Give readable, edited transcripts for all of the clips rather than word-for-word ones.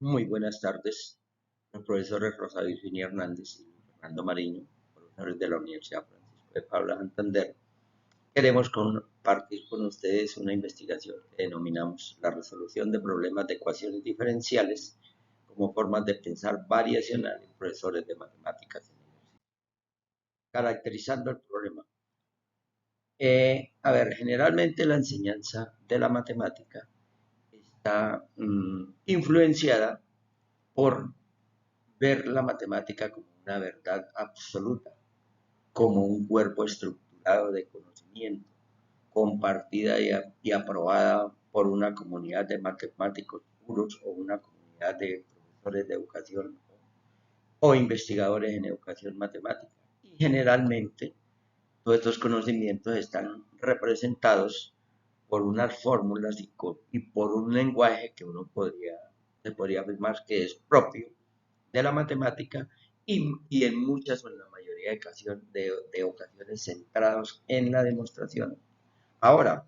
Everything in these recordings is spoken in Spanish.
Muy buenas tardes, los profesores Rosa Virginia Hernández y Fernando Mariño, profesores de la Universidad Francisco de Paula Santander. Queremos compartir con ustedes una investigación que denominamos la resolución de problemas de ecuaciones diferenciales como formas de pensar variacional en profesores de matemáticas. Caracterizando el problema. Generalmente la enseñanza de la matemática está influenciada por ver la matemática como una verdad absoluta, como un cuerpo estructurado de conocimiento, compartida y aprobada por una comunidad de matemáticos puros o una comunidad de profesores de educación o investigadores en educación matemática. Y generalmente todos estos conocimientos están representados por unas fórmulas y por un lenguaje que se podría afirmar que es propio de la matemática y en muchas o en la mayoría de ocasiones centrados en la demostración. Ahora,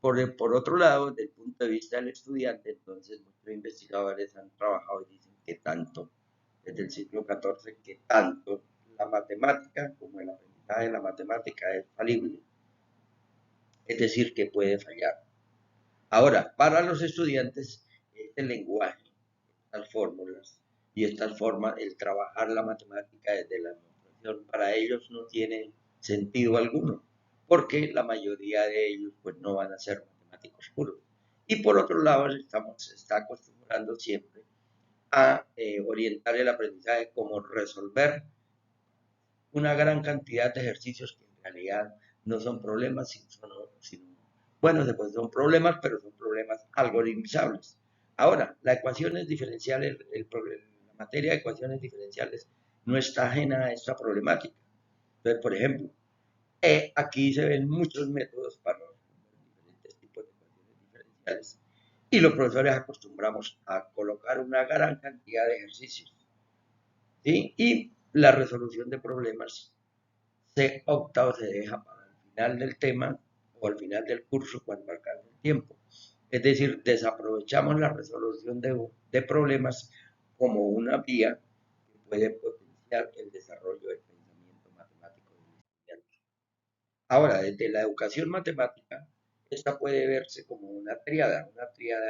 por otro lado, desde el punto de vista del estudiante, entonces muchos investigadores han trabajado y dicen que tanto, desde el siglo XIV, que tanto la matemática como el aprendizaje de la matemática es falible, es decir, que puede fallar. Ahora, para los estudiantes, este lenguaje, estas fórmulas y estas formas, el trabajar la matemática desde la demostración, para ellos no tiene sentido alguno, porque la mayoría de ellos pues no van a ser matemáticos puros. Y por otro lado, se está acostumbrando siempre a orientar el aprendizaje como resolver una gran cantidad de ejercicios que en realidad no son problemas, bueno, después son problemas, pero son problemas algoritmizables. Ahora, la ecuaciones diferenciales, la materia de ecuaciones diferenciales no está ajena a esta problemática. Entonces, por ejemplo, aquí se ven muchos métodos para diferentes tipos de ecuaciones diferenciales y los profesores acostumbramos a colocar una gran cantidad de ejercicios, ¿sí? Y la resolución de problemas se opta o se deja para el final del tema o al final del curso cuando alcance el tiempo. Es decir, desaprovechamos la resolución de problemas como una vía que puede potenciar el desarrollo del pensamiento matemático del estudiante. Ahora, desde la educación matemática, esta puede verse como una triada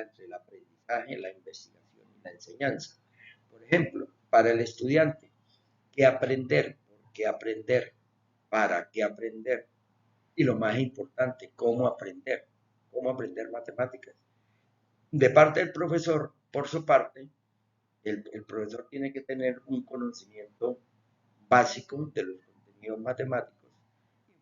entre el aprendizaje, la investigación y la enseñanza. Por ejemplo, para el estudiante, ¿qué aprender? ¿Por qué aprender? ¿Para qué aprender? Y lo más importante, cómo aprender matemáticas. De parte del profesor, por su parte, el profesor tiene que tener un conocimiento básico de los contenidos matemáticos,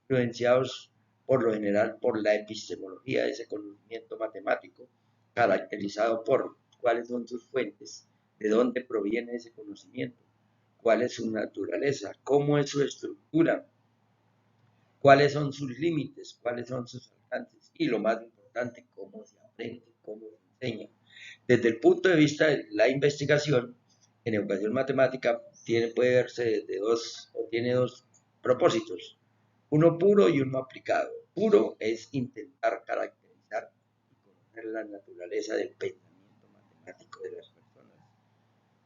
influenciados por lo general por la epistemología de ese conocimiento matemático, caracterizado por cuáles son sus fuentes, de dónde proviene ese conocimiento, cuál es su naturaleza, cómo es su estructura, cuáles son sus límites, cuáles son sus alcances y lo más importante, cómo se aprende, cómo se enseña. Desde el punto de vista de la investigación, en educación matemática puede verse tiene dos propósitos, uno puro y uno aplicado. Puro es intentar caracterizar y conocer la naturaleza del pensamiento matemático de las personas,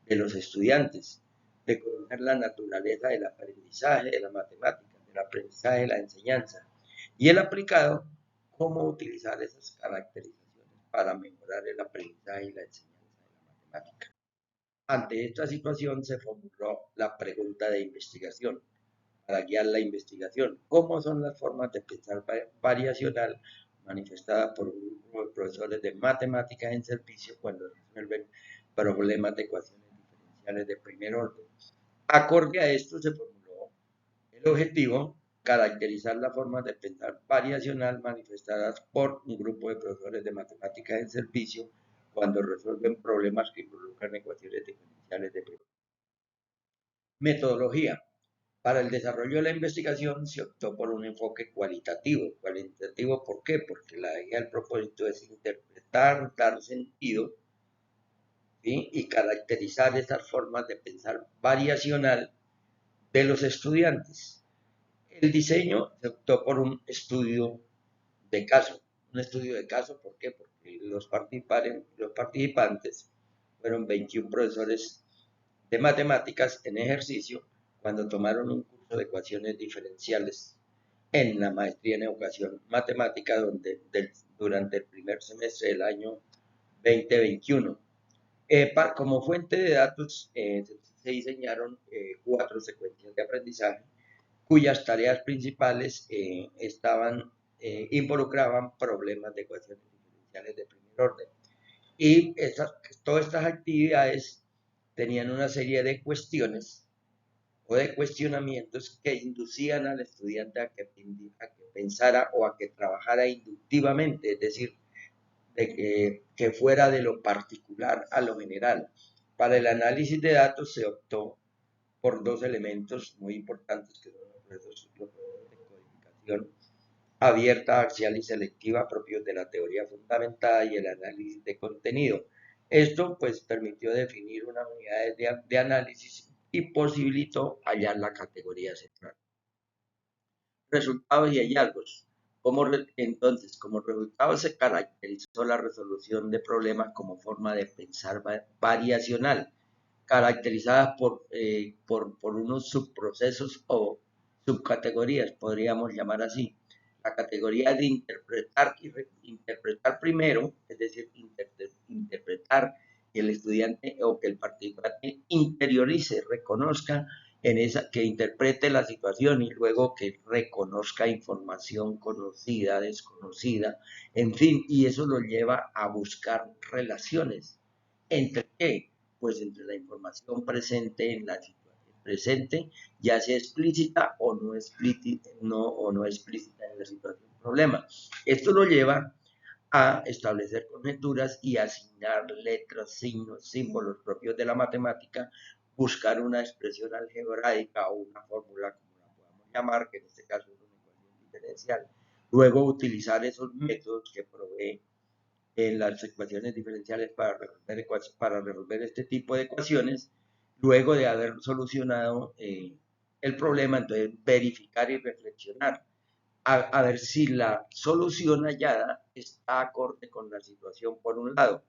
de los estudiantes, de conocer la naturaleza del aprendizaje de la matemática, del aprendizaje de la enseñanza. Y el aplicado, cómo utilizar esas caracterizaciones para mejorar el aprendizaje y la enseñanza de la matemática. Ante esta situación se formuló la pregunta de investigación para guiar la investigación. ¿Cómo son las formas de pensar variacional manifestadas por un grupo de profesores de matemáticas en servicio cuando resuelven problemas de ecuaciones diferenciales de primer orden? Acorde a esto se formuló el objetivo, caracterizar las formas de pensar variacional manifestadas por un grupo de profesores de matemáticas en servicio cuando resuelven problemas que involucran ecuaciones diferenciales de primer orden. Metodología. Para el desarrollo de la investigación se optó por un enfoque cualitativo. ¿Cualitativo por qué? Porque la idea del propósito es interpretar, dar sentido, ¿sí? Y caracterizar esas formas de pensar variacional de los estudiantes. El diseño se optó por un estudio de caso. Un estudio de caso, ¿por qué? Porque los participantes fueron 21 profesores de matemáticas en ejercicio cuando tomaron un curso de ecuaciones diferenciales en la maestría en educación matemática durante el primer semestre del año 2021. Como fuente de datos se diseñaron 4 secuencias de aprendizaje cuyas tareas principales involucraban problemas de ecuaciones diferenciales de primer orden. Y todas estas actividades tenían una serie de cuestiones o de cuestionamientos que inducían al estudiante a que pensara o a que trabajara inductivamente, es decir, que fuera de lo particular a lo general. Para el análisis de datos se optó por 2 elementos muy importantes que son los procesos de codificación abierta, axial y selectiva propios de la teoría fundamentada y el análisis de contenido. Esto pues permitió definir unas unidades de análisis y posibilitó hallar la categoría central. Resultados y hallazgos. Entonces, como resultado se caracterizó la resolución de problemas como forma de pensar variacional, caracterizadas por unos subprocesos o subcategorías, podríamos llamar así. La categoría de interpretar primero, es decir, interpretar que el estudiante o que el participante interiorice, reconozca que interprete la situación y luego que reconozca información conocida, desconocida, en fin, y eso lo lleva a buscar relaciones. ¿Entre qué? Pues entre la información presente en la situación presente, ya sea explícita o no explícita, en la situación problema. Esto lo lleva a establecer conjeturas y asignar letras, signos, símbolos propios de la matemática, buscar una expresión algebraica o una fórmula, como la podamos llamar, que en este caso es una ecuación diferencial. Luego utilizar esos métodos que provee en las ecuaciones diferenciales para resolver este tipo de ecuaciones, luego de haber solucionado el problema, entonces verificar y reflexionar a ver si la solución hallada está acorde con la situación por un lado.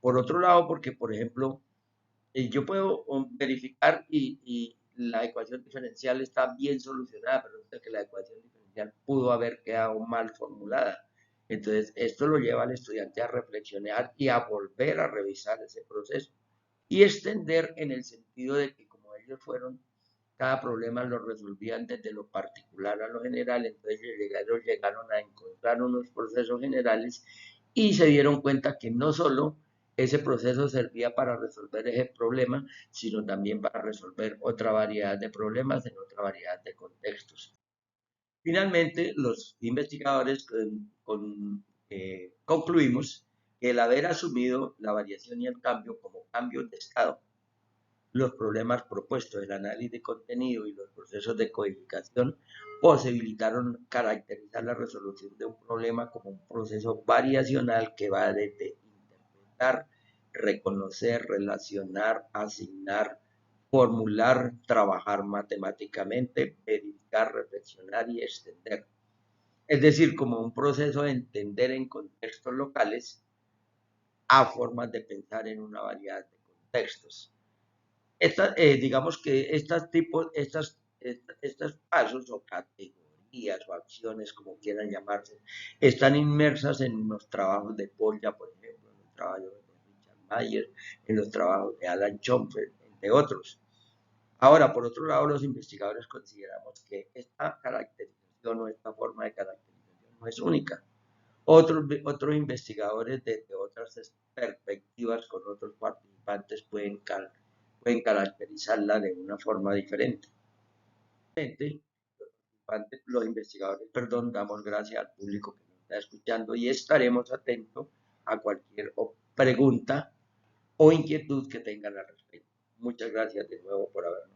Por otro lado, porque por ejemplo, yo puedo verificar y la ecuación diferencial está bien solucionada, pero resulta que la ecuación diferencial pudo haber quedado mal formulada. Entonces, esto lo lleva al estudiante a reflexionar y a volver a revisar ese proceso y extender en el sentido de que como ellos fueron, cada problema lo resolvían desde lo particular a lo general, entonces ellos llegaron a encontrar unos procesos generales y se dieron cuenta que no solo ese proceso servía para resolver ese problema, sino también para resolver otra variedad de problemas en otra variedad de contextos. Finalmente, los investigadores concluimos que el haber asumido la variación y el cambio como cambios de estado, los problemas propuestos, el análisis de contenido y los procesos de codificación posibilitaron caracterizar la resolución de un problema como un proceso variacional que va desde interpretar, reconocer, relacionar, asignar, formular, trabajar matemáticamente, verificar, reflexionar y extender. Es decir, como un proceso de entender en contextos locales a formas de pensar en una variedad de contextos. Digamos que estos pasos o categorías o acciones, como quieran llamarse, están inmersas en los trabajos de Polya, por ejemplo, en los trabajos de Richard Mayer, en los trabajos de Alan Schonfeld, entre otros. Ahora, por otro lado, los investigadores consideramos que esta caracterización o esta forma de caracterización no es única. Otros investigadores desde otras perspectivas con otros participantes pueden caracterizarla de una forma diferente. Los investigadores, damos gracias al público que nos está escuchando y estaremos atentos a cualquier pregunta o inquietud que tengan al respecto. Muchas gracias de nuevo por habernos